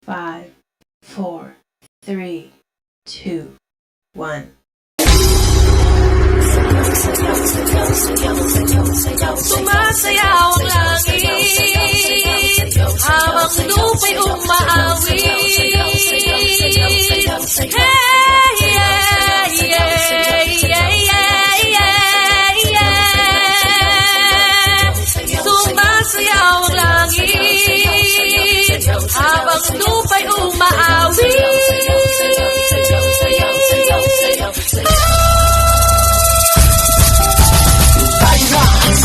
5, 4, 3, 2, 1. Sumasayaw ang langit habang lupa'y umaawit. Hey, yeah, yeah, yeah, yeah, yeah. Sumasayaw ang langit habang lupa'y umaawit.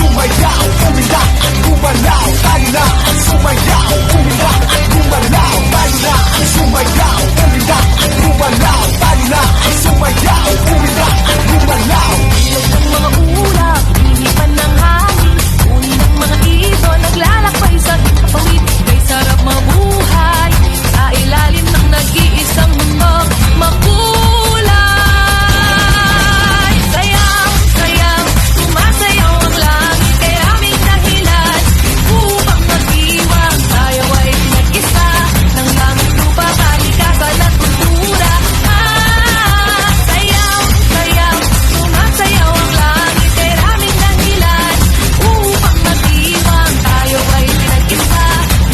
Sumayaw, umiyak, gumalaw. Tayo na ang sumayaw, umiyak, gumalaw. Tayo na ang sumayaw, umiyak, gumalaw. Tayo na ang sumayaw, umiyak, gumalaw. Ilog ng mga ulap, hinipan ng hangin, uni ng mga ibon, naglalakbay sa kapawid. Kay sarap mabuhay sa ilalim ng nag-iisang mundo makulay. Sayaw, sayaw, sumasayaw ang langit, kay aming dahilan upang mag-iwang. Tayo ay nag-isa ng langit, lupa, kalikasan at kultura. Sayaw, sayaw, sumasayaw ang langit, kay aming dahilan upang mag-iwang. Tayo ay nag-isa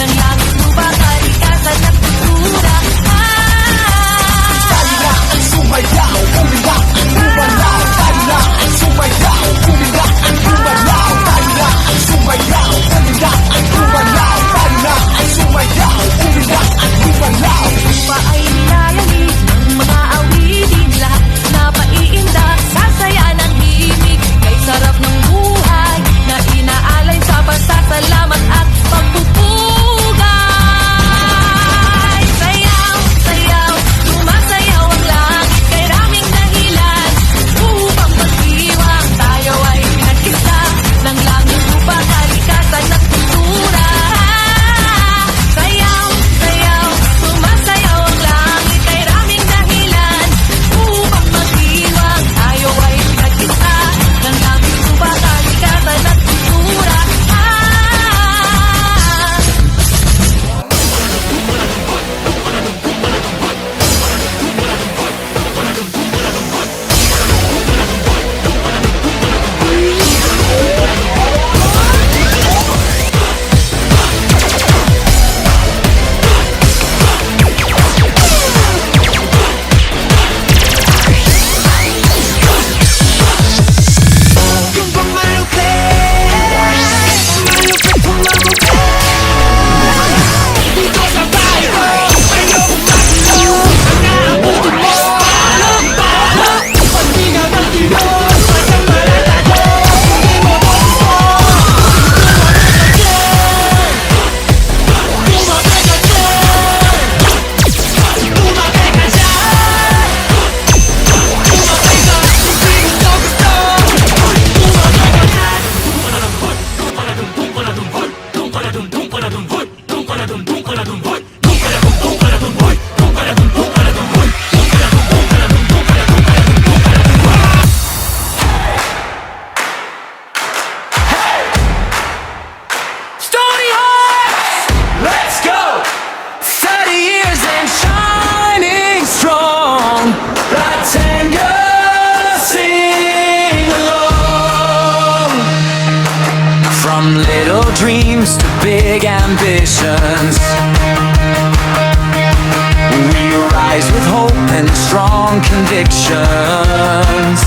ng langit, lupa, kalikasan at kultura. Tayo na ang sumayaw, umiyak, gumalaw. Tayo na ang sumayaw, umiyak, gumalaw. Tayo na ang sumayaw, umiyak, gumalaw. Tayo na ang sumayaw, umiyak, gumalaw. Lupa ay nilalalik ng mga awitin, lahat na paiindak, sasaya ng himig. Kay sarap ng buhay na inaalay sa pasasalamat at pagpupugay. Sayaw, sayaw, sumasayaw ang langit, kay raming dahilan upang mag-iwang. Tayo ay nag-isa ng langit, lupa, kalikasan at kultura. Sayaw, sayaw, sumasayaw ang langit, kay raming dahilan upang mag-iwang. Tayo ay nag-isa ng langit, lupa, kalikasan at kultura. Let's go! 30 years and shining strong. Ratanga, sing along. From little dreams to big ambitions, we rise with hope and strong convictions.